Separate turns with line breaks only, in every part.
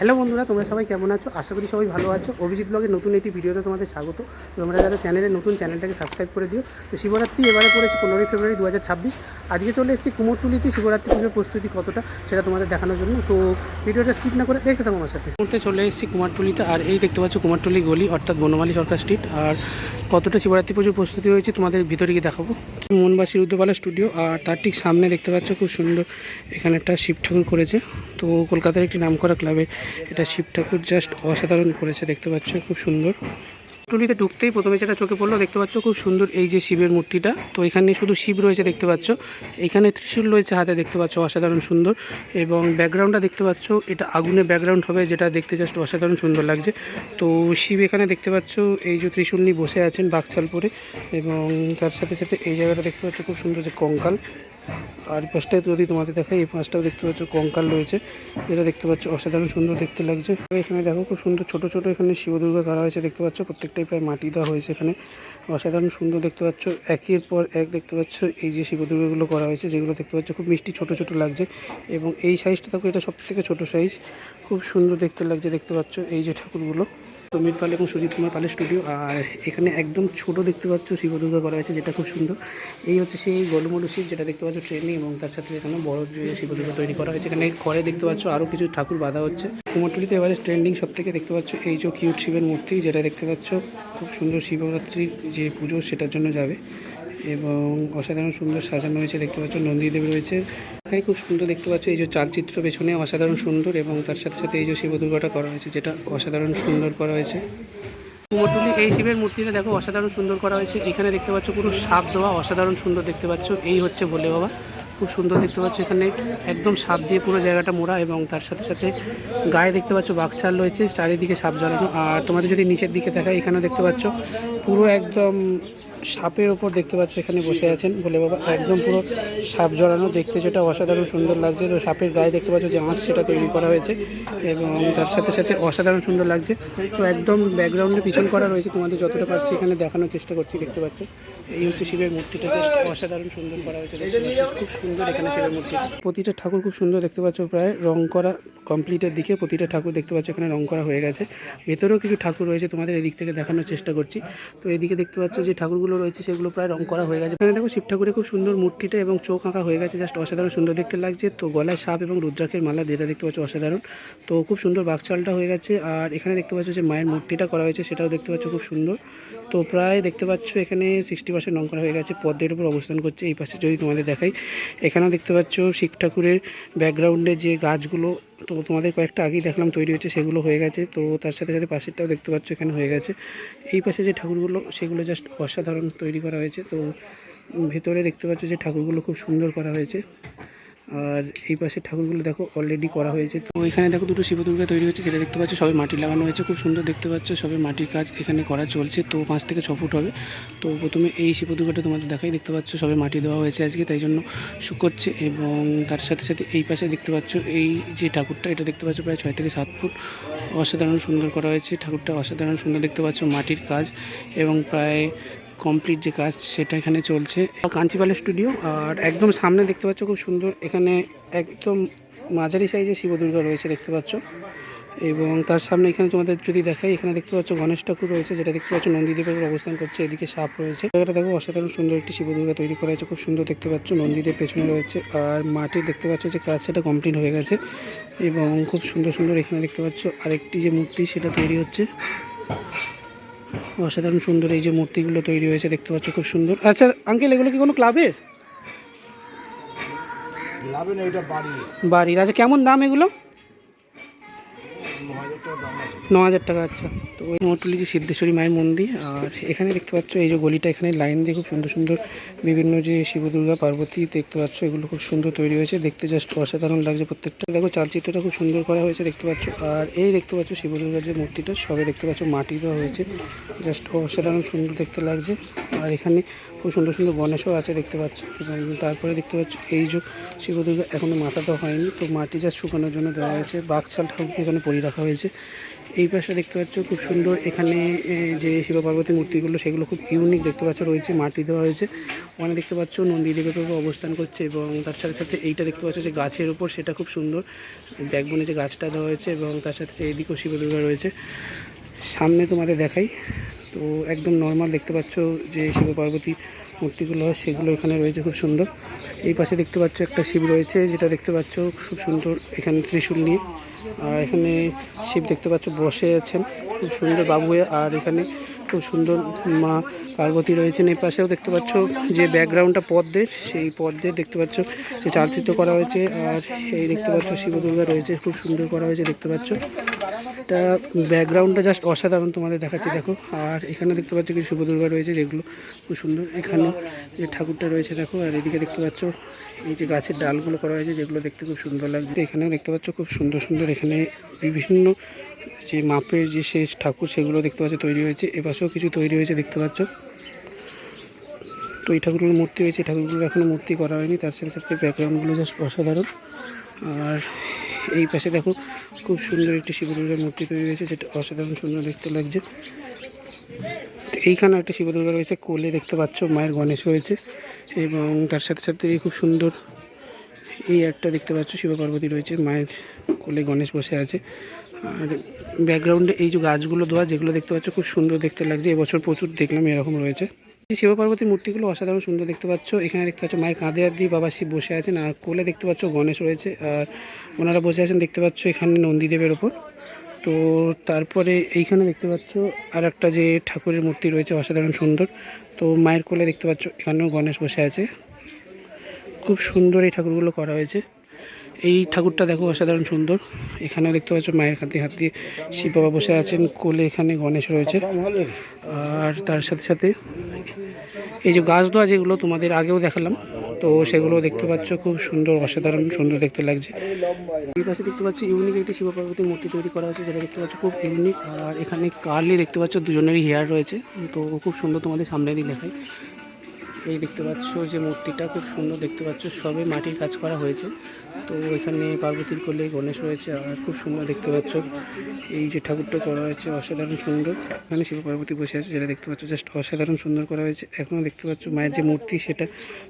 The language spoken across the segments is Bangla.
হ্যালো বন্ধুরা, তোমরা সবাই কেমন আছো? আশা করি সবাই ভালো আছো। অভিজিৎ ব্লগের নতুন একটি ভিডিওতে তোমাদের স্বাগত। তোমরা যারা নতুন চ্যানেলটাকে সাবস্ক্রাইব করে দিও। তো শিবরাত্রি এবারে পড়েছে 15ই ফেব্রুয়ারি 2026। আজকে চলে এসেছি কুমোরটুলিতে শিবরাত্রি পুজোর প্রস্তুতি কতটা সেটা তোমাদের দেখানোর জন্য। তো ভিডিওটা স্কিপ না করে দেখতে থাকো আমার সাথে। মুহূর্তে চলে এসেছি কুমারটুলিতে, আর এই দেখতে পাচ্ছ কুমারটুলি গলি অর্থাৎ বনমালী সরকার স্ট্রিট। আর কতটা শিবরাত্রি পুজোর প্রস্তুতি হয়েছে তোমাদের ভিতরে গিয়ে দেখাবো। মনবাসী রুদ্রপালা স্টুডিও, আর তার ঠিক সামনে দেখতে পাচ্ছ খুব সুন্দর এখানে একটা শিব ঠাকুর করেছে। তো কলকাতার একটি নামকরা ক্লাবের এটা শিব ঠাকুর জাস্ট অসাধারণ করেছে, দেখতে পাচ্ছ খুব সুন্দর। টুলিতে ঢুকতেই প্রথমে যেটা চোখে পড়লো দেখতে পাচ্ছ খুব সুন্দর এই যে শিবের মূর্তিটা। তো এখানে শুধু শিব রয়েছে দেখতে পাচ্ছ, এখানে ত্রিশূল রয়েছে হাতে দেখতে পাচ্ছ, অসাধারণ সুন্দর। এবং ব্যাকগ্রাউন্ডটা দেখতে পাচ্ছ এটা আগুনের ব্যাকগ্রাউন্ড হবে, যেটা দেখতে জাস্ট অসাধারণ সুন্দর লাগছে। তো শিব এখানে দেখতে পাচ্ছ এই যে ত্রিশূল নিয়ে বসে আছেন বাকছাল পরে, এবং তার সাথে সাথে এই জায়গাটা দেখতে পাচ্ছ খুব সুন্দর যে কঙ্কাল। আর পাশটায় যদি তোমাদের দেখাই, এই পাশটাও দেখতে পাচ্ছ কঙ্কাল রয়েছে, যেটা দেখতে পাচ্ছ অসাধারণ সুন্দর দেখতে লাগছে। এখানে দেখো খুব সুন্দর ছোট ছোট এখানে শিব দুর্গা করা হয়েছে দেখতে পাচ্ছ, প্রত্যেকটাই প্রায় মাটি দেওয়া হয়েছে এখানে, অসাধারণ সুন্দর দেখতে পাচ্ছ। একের পর এক দেখতে পাচ্ছ এই যে শিব দুর্গাগুলো করা হয়েছে, যেগুলো দেখতে পাচ্ছ খুব মিষ্টি ছোট ছোট লাগছে। এবং এই সাইজটা দেখো, এটা সব থেকে ছোটো সাইজ, খুব সুন্দর দেখতে লাগছে দেখতে পাচ্ছ এই যে ঠাকুরগুলো। সমীর পাল এবং সুজিত কুমার পালের স্টুডিও। আর এখানে একদম ছোট দেখতে পাচ্ছ শিব দুর্গা করা হয়েছে, যেটা খুব সুন্দর। এই হচ্ছে সেই গলমলু শিব, যেটা দেখতে পাচ্ছ ট্রেনিং, এবং তার সাথে এখানে বড় যে শিব দুর্গা তৈরি করা হয়েছে। এখানে ঘরে দেখতে পাচ্ছ আরও কিছু ঠাকুর বাঁধা হচ্ছে। কুমোরটুলিতে এবারে ট্রেন্ডিং সব থেকে দেখতে পাচ্ছ এই যে কিউট শিবের মূর্তি, যেটা দেখতে পাচ্ছ খুব সুন্দর শিবরাত্রির যে পুজো সেটার জন্য যাবে, এবং অসাধারণ সুন্দর সাজানো হয়েছে দেখতে পাচ্ছ। নন্দীদেব রয়েছে এখানে খুব সুন্দর দেখতে পাচ্ছ, এই যে চালচিত্র পেছনে অসাধারণ সুন্দর, এবং তার সাথে সাথে এই যে শিব দুর্গাটা করা হয়েছে, যেটা অসাধারণ সুন্দর করা হয়েছে। কুমোরটুলি এই শিবের মূর্তিটা দেখো অসাধারণ সুন্দর করা হয়েছে। এখানে দেখতে পাচ্ছ পুরো সাপ দেওয়া, অসাধারণ সুন্দর দেখতে পাচ্ছ। এই হচ্ছে ভোলে বাবা, খুব সুন্দর দেখতে পাচ্ছ। এখানে একদম সাপ দিয়ে পুরো জায়গাটা মোড়া, এবং তার সাথে সাথে গায়ে দেখতে পাচ্ছ বাঘছাল রয়েছে, চারিদিকে সাপ জ্বালানো। আর তোমাদের যদি নিচের দিকে দেখায়, এখানেও দেখতে পাচ্ছ পুরো একদম সাপের ওপর দেখতে পাচ্ছ এখানে বসে আছেন ভোলে বাবা, একদম পুরো সাপ জড়ানো, দেখতে যেটা অসাধারণ সুন্দর লাগছে। তো সাপের গায়ে দেখতে পাচ্ছ যে আঁশ সেটা তৈরি করা হয়েছে, এবং তার সাথে সাথে অসাধারণ সুন্দর লাগছে। তো একদম ব্যাকগ্রাউন্ডে পিছন করা রয়েছে, তোমাদের যতটা পাচ্ছি এখানে দেখানোর চেষ্টা করছি দেখতে পাচ্ছ। এই হচ্ছে শিবের মূর্তিটা, জাস্ট অসাধারণ সুন্দর করা হয়েছে দেখতে পাচ্ছ, খুব সুন্দর এখানে শিবের মূর্তি। প্রতিটা ঠাকুর খুব সুন্দর দেখতে পাচ্ছ, প্রায় রং করা কমপ্লিটের দিকে প্রতিটা ঠাকুর দেখতে পাচ্ছ এখানে রং করা হয়ে গেছে। ভেতরেও কিছু ঠাকুর রয়েছে, তোমাদের এদিক থেকে দেখানোর চেষ্টা করছি। তো এদিকে দেখতে পাচ্ছ যে ঠাকুরগুলো রয়েছে সেগুলো প্রায় রং করা হয়ে গেছে। এখানে দেখো শিব ঠাকুরের খুব সুন্দর মূর্তিটা এবং চোখ আঁকা হয়ে গেছে, জাস্ট অসাধারণ সুন্দর দেখতে লাগছে। তো গলায় সাপ এবং রুদ্রাক্ষের মালা, যেটা দেখতে পাচ্ছ অসাধারণ। তো খুব সুন্দর বাঘচালটা হয়ে গেছে। আর এখানে দেখতে পাচ্ছ যে মায়ের মূর্তিটা করা হয়েছে, সেটাও দেখতে পাচ্ছ খুব সুন্দর। তো প্রায় দেখতে পাচ্ছ এখানে 60% রং করা হয়ে গেছে, পদ্মের উপর অবস্থান করছে। এই পাশে যদি তোমাদের দেখাই, এখানেও দেখতে পাচ্ছ শিব ঠাকুরের ব্যাকগ্রাউন্ডে যে গাছগুলো, তো তোমাদের কয়েকটা আগেই দেখলাম তৈরি হচ্ছে, সেগুলো হয়ে গেছে। তো তার সাথে সাথে পাশেরটাও দেখতে পাচ্ছ এখানে হয়ে গেছে। এই পাশে যে ঠাকুরগুলো সেগুলো জাস্ট অসাধারণ তৈরি করা হয়েছে। তো ভেতরে দেখতে পাচ্ছ যে ঠাকুরগুলো খুব সুন্দর করা হয়েছে। আর এই পাশের ঠাকুরগুলো দেখো অলরেডি করা হয়েছে। তো এখানে দেখো দুটো শিব দুর্গা তৈরি হচ্ছে, যেটা দেখতে পাচ্ছ সবে মাটি লাগানো হয়েছে, খুব সুন্দর দেখতে পাচ্ছ। সবে মাটির কাজ এখানে করা চলছে। তো 5 থেকে 6 ফুট হবে। তো প্রথমে এই শিব দুর্গাটা তোমাদের দেখাই, দেখতে পাচ্ছ সবে মাটি দেওয়া হয়েছে আজকে, তাই জন্য শুকোচ্ছে। এবং তার সাথে সাথে এই পাশে দেখতে পাচ্ছ এই যে ঠাকুরটা, এটা দেখতে পাচ্ছ প্রায় 6 থেকে 7 ফুট, অসাধারণ সুন্দর করা হয়েছে। ঠাকুরটা অসাধারণ সুন্দর দেখতে পাচ্ছ, মাটির কাজ এবং প্রায় কমপ্লিট যে কাজ সেটা এখানে চলছে। কাঞ্চিপালের স্টুডিও। আর একদম সামনে দেখতে পাচ্ছ খুব সুন্দর এখানে একদম মাঝারি সাইজে শিব দুর্গা রয়েছে দেখতে পাচ্ছ। এবং তার সামনে এখানে তোমাদের যদি দেখাই, এখানে দেখতে পাচ্ছ গণেশ ঠাকুর রয়েছে, যেটা দেখতে পাচ্ছ নন্দীদেবের অবস্থান করছে। এদিকে সাপ রয়েছে, জায়গাটা দেখো অসাধারণ সুন্দর একটি শিব দুর্গা তৈরি করা হয়েছে, খুব সুন্দর দেখতে পাচ্ছ। নন্দীদেব পেছনে রয়েছে, আর মাটির দেখতে পাচ্ছ যে কাজ সেটা কমপ্লিট হয়ে গেছে, এবং খুব সুন্দর সুন্দর এখানে দেখতে পাচ্ছ আরেকটি যে মূর্তি সেটা তৈরি হচ্ছে, অসাধারণ সুন্দর এই যে মূর্তিগুলো তৈরি হয়েছে দেখতে পাচ্ছ, খুব সুন্দর। আচ্ছা আঙ্কেল, এগুলো কি কোনো ক্লাবের? বাড়ির। আচ্ছা কেমন দাম এগুলো? 9,000 টাকা। আচ্ছা, তো ওই কুমোরটুলি যে সিদ্ধেশ্বরী মায়ের মন্দির। আর এখানে দেখতে পাচ্ছ এই যে গলিটা, এখানে লাইন দিয়ে খুব সুন্দর সুন্দর বিভিন্ন যে শিব দুর্গা পার্বতী দেখতে পাচ্ছ, এগুলো খুব সুন্দর তৈরি হয়েছে, দেখতে জাস্ট অসাধারণ লাগছে প্রত্যেকটা। দেখো চালচিত্রটা খুব সুন্দর করা হয়েছে দেখতে পাচ্ছ। আর এই দেখতে পাচ্ছ শিব দুর্গার যে মূর্তিটা, সবে দেখতে পাচ্ছ মাটি দেওয়া হয়েছে, জাস্ট অসাধারণ সুন্দর দেখতে লাগছে। আর এখানে খুব সুন্দর সুন্দর গণেশও আছে দেখতে পাচ্ছ। এবং তারপরে দেখতে পাচ্ছ এই যে শিব দুর্গা এখনও মাথা দেওয়া হয়নি, তো মাটি জাস্ট শুকানোর জন্য দেওয়া হয়েছে। বাঘছাল ঠাকুরকে এখানে পরিয়ে রাখা হয়েছে। এই পাশে দেখতে পাচ্ছ খুব সুন্দর এখানে যে শিব পার্বতী মূর্তিগুলো সেগুলো খুব ইউনিক দেখতে পাচ্ছ রয়েছে, মাটি দেওয়া হয়েছে। ওখানে দেখতে পাচ্ছ নন্দী দেবের উপর অবস্থান করছে এবং তার সাথে সাথে এইটা দেখতে পাচ্ছ যে গাছের উপর, সেটা খুব সুন্দর ব্যাকবোনে যে গাছটা দেওয়া হয়েছে এবং তার সাথে এইদিকেও শিব দুর্গা রয়েছে। সামনে তোমাদের দেখাই, তো একদম নর্মাল দেখতে পাচ্ছ যে শিব পার্বতী মূর্তিগুলো হয় সেগুলো এখানে রয়েছে খুব সুন্দর। এই পাশে দেখতে পাচ্ছ একটা শিব রয়েছে, যেটা দেখতে পাচ্ছ খুব সুন্দর এখানে ত্রিশূল নিয়ে। আর এখানে শিব দেখতে পাচ্ছ বসে আছেন খুব সুন্দর বাবু হয়ে। আর এখানে খুব সুন্দর মা পার্বতী রয়েছেন। এই পাশেও দেখতে পাচ্ছ যে ব্যাকগ্রাউন্ডটা পদ্মের, সেই পদ্মের দেখতে পাচ্ছ যে চালচিত্র করা হয়েছে। আর এই দেখতে পাচ্ছ শিব দুর্গা রয়েছে, খুব সুন্দর করা হয়েছে দেখতে পাচ্ছ। এটা ব্যাকগ্রাউন্ডটা জাস্ট অসাধারণ, তোমাদের দেখাচ্ছি দেখো। আর এখানে দেখতে পাচ্ছ কিছু শিব দুর্গা রয়েছে যেগুলো খুব সুন্দর। এখানে যে ঠাকুরটা রয়েছে দেখো। আর এদিকে দেখতে পাচ্ছ এই যে গাছের ডালগুলো করা হয়েছে যেগুলো দেখতে খুব সুন্দর লাগছে। এখানেও দেখতে পাচ্ছ খুব সুন্দর সুন্দর এখানে বিভিন্ন যে মাপের যে শেষ ঠাকুর সেগুলো দেখতে পাচ্ছ তৈরি হয়েছে। এপাশেও কিছু তৈরি হয়েছে দেখতে পাচ্ছ। তো এই ঠাকুরগুলোর মূর্তি হয়েছে, ঠাকুরগুলো এখনও মূর্তি করা হয়নি। তার সাথে সাথে ব্যাকগ্রাউন্ডগুলো জাস্ট অসাধারণ। আর এই পাশে দেখো খুব সুন্দর একটি শিব দুর্গার মূর্তি তৈরি হয়েছে, যেটা অসাধারণ সুন্দর দেখতে লাগছে। এইখানে একটা শিব দুর্গা রয়েছে, কোলে দেখতে পাচ্ছ মায়ের গণেশ রয়েছে এবং তার সাথে সাথে খুব সুন্দর এই একটা দেখতে পাচ্ছ শিব পার্বতী রয়েছে, মায়ের কোলে গণেশ বসে আছে। আর ব্যাকগ্রাউন্ডে এই যে গাছগুলো দেওয়া যেগুলো দেখতে পাচ্ছ খুব সুন্দর দেখতে লাগছে। এবছর প্রচুর দেখলাম এরকম রয়েছে। এই শিব পার্বতী মূর্তিগুলো অসাধারণ সুন্দর দেখতে পাচ্ছ। এখানে দেখতে পাচ্ছ মায়ের কাঁধে হাত দিয়ে বাবা শিব বসে আছেন, আর কোলে দেখতে পাচ্ছ গণেশ রয়েছে। আর ওনারা বসে আছেন দেখতে পাচ্ছ এখানে নন্দীদেবের ওপর। তো তারপরে এইখানে দেখতে পাচ্ছ আর একটা যে ঠাকুরের মূর্তি রয়েছে অসাধারণ সুন্দর। তো মায়ের কোলে দেখতে পাচ্ছ এখানেও গণেশ বসে আছে, খুব সুন্দর এই ঠাকুরগুলো করা হয়েছে। এই ঠাকুরটা দেখো অসাধারণ সুন্দর। এখানেও দেখতে পাচ্ছ মায়ের হাতে হাত দিয়ে শিব বাবা বসে আছেন, কোলে এখানে গণেশ রয়েছে। আর তার সাথে সাথে এই যে গাছ দেওয়া যেগুলো তোমাদের আগেও দেখালাম, তো সেগুলো দেখতে পাচ্ছ খুব সুন্দর অসাধারণ সুন্দর দেখতে লাগছে। এই পাশে দেখতে পাচ্ছ ইউনিক একটি শিব পার্বতীর মূর্তি তৈরি করা হয়েছে, যেটা দেখতে পাচ্ছ খুব ইউনিক। আর এখানে কার্লি দেখতে পাচ্ছ দুজনেরই হেয়ার রয়েছে, তো খুব সুন্দর তোমাদের সামনে দিয়ে দেখাই। এই দেখতে পাচ্ছ যে মূর্তিটা খুব সুন্দর দেখতে পাচ্ছ, সবে মাটির কাজ করা হয়েছে। তো এখানে পার্বতীর কোলে গণেশ রয়েছে আর খুব সুন্দর দেখতে পাচ্ছ। এই যে ঠাকুরটা করা হয়েছে অসাধারণ সুন্দর, এখানে শিব পার্বতী বসে আছে যেটা দেখতে পাচ্ছ জাস্ট অসাধারণ সুন্দর করা হয়েছে। এখনও দেখতে পাচ্ছ মায়ের যে মূর্তি সেটা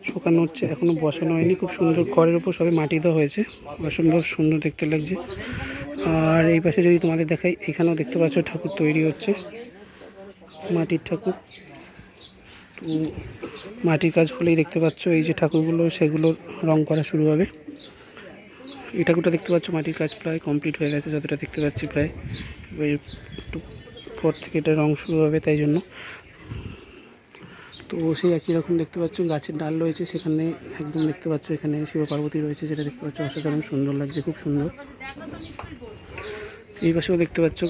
শুকানো হচ্ছে, এখনও বসানো হয়নি। খুব সুন্দর খড়ের উপর সবে মাটি দেওয়া হয়েছে, অসম্ভব সুন্দর দেখতে লাগছে। আর এই পাশে যদি তোমাদের দেখাই, এখানেও দেখতে পাচ্ছ ঠাকুর তৈরি হচ্ছে, মাটির ঠাকুর। তো মাটির কাজ হলেই দেখতে পাচ্ছ এই যে ঠাকুরগুলো সেগুলোর রং করা শুরু হবে। এই ঠাকুরটা দেখতে পাচ্ছ মাটির কাজ প্রায় কমপ্লিট হয়ে গেছে, যতটা দেখতে পাচ্ছি প্রায়। একটু পর থেকে এটা রং শুরু হবে, তাই জন্য। তো সেই একই রকম দেখতে পাচ্ছ গাছের ডাল রয়েছে, সেখানে একদম দেখতে পাচ্ছ এখানে শিব পার্বতী রয়েছে, যেটা দেখতে পাচ্ছ অসাধারণ সুন্দর লাগছে, খুব সুন্দর। এই পাশেও দেখতে পাচ্ছ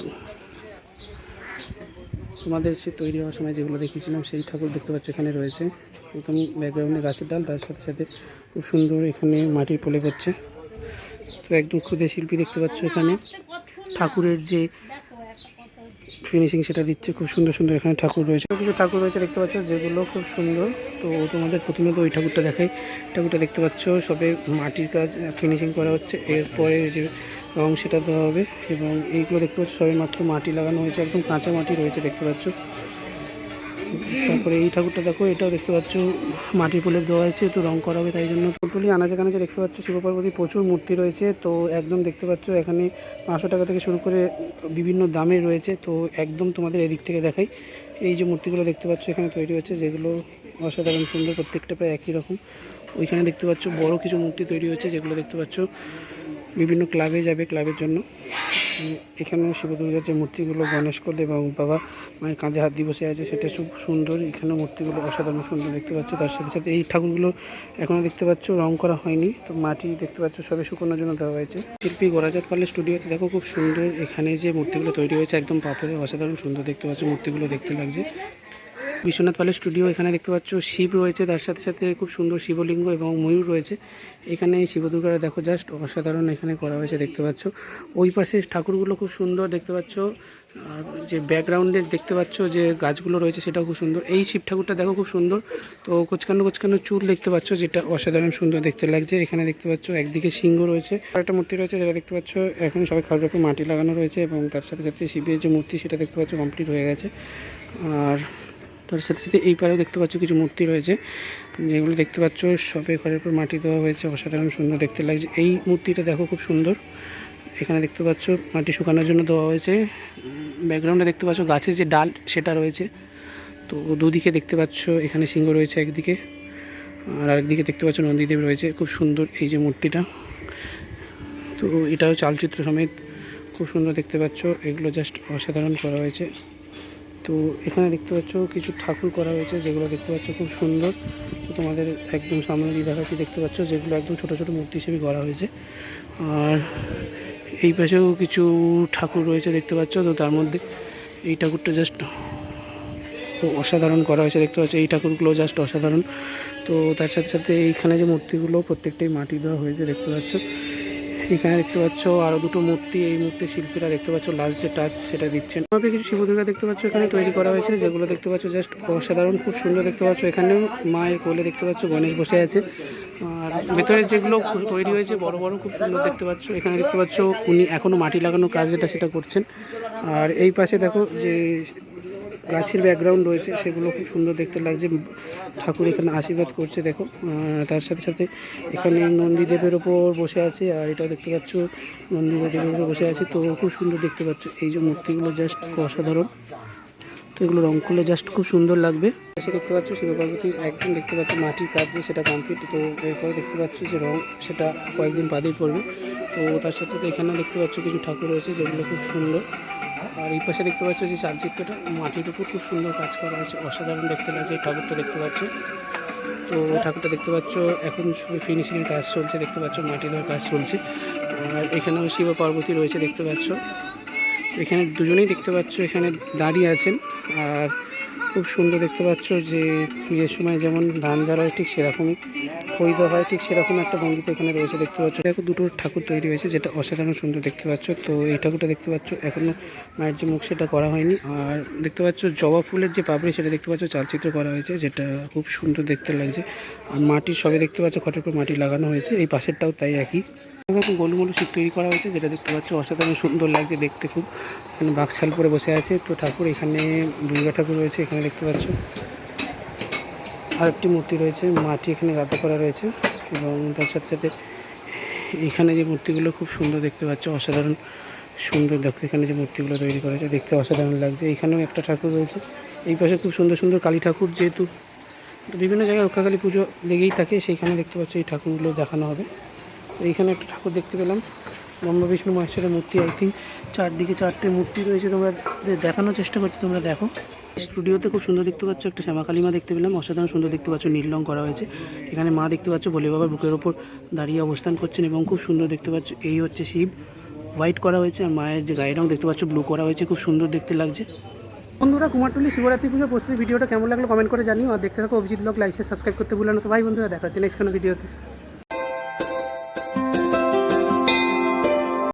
তোমাদের সে তৈরি হওয়ার সময় যেগুলো দেখিয়েছিলাম সেই ঠাকুর দেখতে পাচ্ছ এখানে রয়েছে। একদম ব্যাকগ্রাউন্ডে গাছের ডাল, তার সাথে সাথে খুব সুন্দর এখানে মাটির পোলে করছে। তো একদম ক্ষুদে শিল্পী দেখতে পাচ্ছ এখানে ঠাকুরের যে ফিনিশিং সেটা দিচ্ছে, খুব সুন্দর সুন্দর এখানে ঠাকুর রয়েছে, কিছু ঠাকুর রয়েছে দেখতে পাচ্ছ যেগুলো খুব সুন্দর। তো তোমাদের প্রথমে তো ওই ঠাকুরটা দেখাই। ঠাকুরটা দেখতে পাচ্ছ সবে মাটির কাজ ফিনিশিং করা হচ্ছে, এরপরে যে রং সেটা দেওয়া হবে। এবং এইগুলো দেখতে পাচ্ছ সবে মাত্র মাটি লাগানো হয়েছে, একদম কাঁচা মাটি রয়েছে দেখতে পাচ্ছ। তারপরে এই ঠাকুরটা দেখো, এটাও দেখতে পাচ্ছ মাটির প্রলেপ দেওয়া হয়েছে, তো রং করা হবে, তাই জন্য টোটালি আনাচে কানাচে দেখতে পাচ্ছ শিব পার্বতী প্রচুর মূর্তি রয়েছে। তো একদম দেখতে পাচ্ছ এখানে 500 টাকা থেকে শুরু করে বিভিন্ন দামে রয়েছে। তো একদম তোমাদের এদিক থেকে দেখাই, এই যে মূর্তিগুলো দেখতে পাচ্ছ এখানে তৈরি হচ্ছে, যেগুলো অসাধারণ সুন্দর, প্রত্যেকটা প্রায় একই রকম। ওইখানে দেখতে পাচ্ছ বড় কিছু মূর্তি তৈরি হচ্ছে, যেগুলো দেখতে পাচ্ছ বিভিন্ন ক্লাবে যাবে, ক্লাবের জন্য। এখানেও শিব দুর্গার যে মূর্তিগুলো গণেশ কোলে এবং বাবা মায়ের কাঁধে হাত দিয়ে বসে আছে, সেটা খুব সুন্দর। এখানেও মূর্তিগুলো অসাধারণ সুন্দর দেখতে পাচ্ছ। তার সাথে সাথে এই ঠাকুরগুলো এখনও দেখতে পাচ্ছ রং করা হয়নি, তো মাটি দেখতে পাচ্ছ সবে শুকনোর জন্য দেওয়া হয়েছে। শিল্পী গোরাজাত পালের স্টুডিওতে দেখো খুব সুন্দর এখানে যে মূর্তিগুলো তৈরি হয়েছে, একদম পাথরে অসাধারণ সুন্দর দেখতে পাচ্ছ, মূর্তিগুলো দেখতে লাগছে। বিশ্বনাথ পালের স্টুডিও, এখানে দেখতে পাচ্ছ শিব রয়েছে, তার সাথে সাথে খুব সুন্দর শিবলিঙ্গ এবং ময়ূর রয়েছে। এখানে শিবদুর্গারা দেখো জাস্ট অসাধারণ এখানে করা হয়েছে দেখতে পাচ্ছ। ওই পাশে ঠাকুরগুলো খুব সুন্দর দেখতে পাচ্ছ, আর যে ব্যাকগ্রাউন্ডে দেখতে পাচ্ছ যে গাছগুলো রয়েছে সেটাও খুব সুন্দর। এই শিব ঠাকুরটা দেখো খুব সুন্দর, তো কোচকানো কোচকানো চুল দেখতে পাচ্ছ, যেটা অসাধারণ সুন্দর দেখতে লাগছে। এখানে দেখতে পাচ্ছ একদিকে সিংহ রয়েছে, আর একটা মূর্তি রয়েছে যেটা দেখতে পাচ্ছ এখন সবাই খাওয়ার উপর মাটি লাগানো রয়েছে, এবং তার সাথে সাথে শিবের যে মূর্তি সেটা দেখতে পাচ্ছ কমপ্লিট হয়ে গেছে। আর তার সাথে সাথে এই পারেও দেখতে পাচ্ছ কিছু মূর্তি রয়েছে, যেগুলো দেখতে পাচ্ছ সবে ঘরের উপর মাটি দেওয়া হয়েছে, অসাধারণ সুন্দর দেখতে লাগছে। এই মূর্তিটা দেখো খুব সুন্দর, এখানে দেখতে পাচ্ছ মাটি শুকানোর জন্য দেওয়া হয়েছে। ব্যাকগ্রাউন্ডে দেখতে পাচ্ছ গাছের যে ডাল সেটা রয়েছে, তো দুদিকে দেখতে পাচ্ছ এখানে সিংহ রয়েছে একদিকে, আর আরেকদিকে দেখতে পাচ্ছ নন্দীদেব রয়েছে। খুব সুন্দর এই যে মূর্তিটা, তো এটাও চালচিত্র সমেত খুব সুন্দর দেখতে পাচ্ছ। এগুলো জাস্ট অসাধারণ করা হয়েছে। তো এখানে দেখতে পাচ্ছ কিছু ঠাকুর করা হয়েছে, যেগুলো দেখতে পাচ্ছ খুব সুন্দর। তো তোমাদের একদম সামনে দিয়ে দেখাচ্ছি, দেখতে পাচ্ছ যেগুলো একদম ছোটো ছোটো মূর্তি হিসেবে করা হয়েছে। আর এই পাশেও কিছু ঠাকুর রয়েছে দেখতে পাচ্ছ, তো তার মধ্যে এই ঠাকুরটা জাস্ট অসাধারণ করা হয়েছে দেখতে পাচ্ছ। এই ঠাকুরগুলো জাস্ট অসাধারণ। তো তার সাথে সাথে এইখানে যে মূর্তিগুলো প্রত্যেকটাই মাটি দেওয়া হয়েছে দেখতে পাচ্ছ। এখানে দেখতে পাচ্ছ আরও দুটো মূর্তি, এই মূর্তি শিল্পীরা দেখতে পাচ্ছ লাস্ট যে টাচ সেটা দিচ্ছেন। তবে কিছু শিবদুর্গা দেখতে পাচ্ছ এখানে তৈরি করা হয়েছে, যেগুলো দেখতে পাচ্ছ জাস্ট অসাধারণ খুব সুন্দর দেখতে পাচ্ছ। এখানেও মায়ের কোলে দেখতে পাচ্ছ গণেশ বসে আছে, আর ভেতরে যেগুলো তৈরি হয়েছে বড় বড় খুব সুন্দর দেখতে পাচ্ছ। এখানে দেখতে পাচ্ছ উনি এখনও মাটি লাগানোর কাজ যেটা সেটা করছেন। আর এই পাশে দেখো যে গাছের ব্যাকগ্রাউন্ড রয়েছে সেগুলো খুব সুন্দর দেখতে লাগছে। ঠাকুর এখানে আশীর্বাদ করছে দেখো। তার সাথে সাথে এখানে নন্দীদেবের ওপর বসে আছে, আর এটা দেখতে পাচ্ছ নন্দীদেবের ওপর বসে আছে, তো খুব সুন্দর দেখতে পাচ্ছ। এই যে মূর্তিগুলো জাস্ট অসাধারণ, তো এগুলো রং করলে জাস্ট খুব সুন্দর লাগবে। এসে দেখতে পাচ্ছ শিব পার্বতী একদিন দেখতে পাচ্ছ মাটির কাজ যে সেটা কমপ্লিট, তো এরপরে দেখতে পাচ্ছ যে রং সেটা কয়েকদিন বাদেই পড়বে। তো তার সাথে সাথে এখানে দেখতে পাচ্ছ কিছু ঠাকুর রয়েছে যেগুলো খুব সুন্দর। আর এই পাশে দেখতে পাচ্ছ যে চালচিত্রটা মাটির উপর খুব সুন্দর কাজ করা হয়েছে, অসাধারণ দেখতে লাগছে। এই ঠাকুরটা দেখতে পাচ্ছ, তো ঠাকুরটা দেখতে পাচ্ছ এখন ফিনিশিংয়ের কাজ চলছে দেখতে পাচ্ছ, মাটি দেওয়ার কাজ চলছে। আর এখানেও শিব পার্বতী রয়েছে দেখতে পাচ্ছ। এখানে দুজনেই দেখতে পাচ্ছ এখানে দাঁড়িয়ে আছেন, আর খুব সুন্দর দেখতে পাচ্ছ যে বিয়ের সময় যেমন ধান ঝাড়া হয় ঠিক সেরকমই খই দেওয়া হয়, ঠিক সেরকম একটা ভঙ্গিতে এখানে রয়েছে দেখতে পাচ্ছ। দেখো দুটো ঠাকুর তৈরি হয়েছে যেটা অসাধারণ সুন্দর দেখতে পাচ্ছ। তো এই ঠাকুরটা দেখতে পাচ্ছ এখনও মায়ের যে মুখ সেটা করা হয়নি। আর দেখতে পাচ্ছ জবা ফুলের যে পাপড়ি সেটা দেখতে পাচ্ছ চালচিত্র করা হয়েছে, যেটা খুব সুন্দর দেখতে লাগছে। আর মাটির সবে দেখতে পাচ্ছ খটের উপর মাটি লাগানো হয়েছে, এই পাশেরটাও তাই একই। এরকম গোলমোলু শিব তৈরি করা হয়েছে, যেটা দেখতে পাচ্ছ অসাধারণ সুন্দর লাগছে দেখতে খুব। এখানে বাক্সাল পরে বসে আছে তো ঠাকুর, এখানে দুর্গা ঠাকুর রয়েছে এখানে দেখতে পাচ্ছ। আর একটি মূর্তি রয়েছে, মাটি এখানে গাঁথা করা রয়েছে, এবং তার সাথে সাথে এখানে যে মূর্তিগুলো খুব সুন্দর দেখতে পাচ্ছ, অসাধারণ সুন্দর দেখো। এখানে যে মূর্তিগুলো তৈরি করা হয়েছে দেখতে অসাধারণ লাগছে। এখানেও একটা ঠাকুর রয়েছে, এই পাশে খুব সুন্দর সুন্দর কালী ঠাকুর, যেহেতু বিভিন্ন জায়গায় রক্ষাকালী পুজো লেগেই থাকে, সেইখানে দেখতে পাচ্ছ এই ঠাকুরগুলো দেখানো হবে। তো এইখানে একটা ঠাকুর দেখতে পেলাম, ব্রহ্মা বিষ্ণু মহেশ্বরের মূর্তি। আই থিঙ্ক চারদিকে চারটে মূর্তি রয়েছে, তোমরা দেখানোর চেষ্টা করছি, তোমরা দেখো। স্টুডিওতে খুব সুন্দর দেখতে পাচ্ছ একটা শ্যামা কালী মা দেখতে পেলাম, অসাধারণ সুন্দর দেখতে পাচ্ছ, নীল রং করা হয়েছে। এখানে মা দেখতে পাচ্ছ ভোলে বাবার বুকের ওপর দাঁড়িয়ে অবস্থান করছেন, এবং খুব সুন্দর দেখতে পাচ্ছ। এই হচ্ছে শিব, হোয়াইট করা হয়েছে, আর মায়ের যে গায়ের রং দেখতে পাচ্ছ ব্লু করা হয়েছে, খুব সুন্দর দেখতে লাগছে। বন্ধুরা, কুমারটুলি শিবরাত্রি পুজোর প্রস্তুতি ভিডিওটা কেমন লাগলো কমেন্ট করে জানিও, আর দেখতে থাকো অভিজিৎ ব্লগ। লাইক সাবস্ক্রাইব করতে ভুলো না। তো ভাই বন্ধুরা, দেখা হচ্ছে নেক্সট কোনো ভিডিওতে।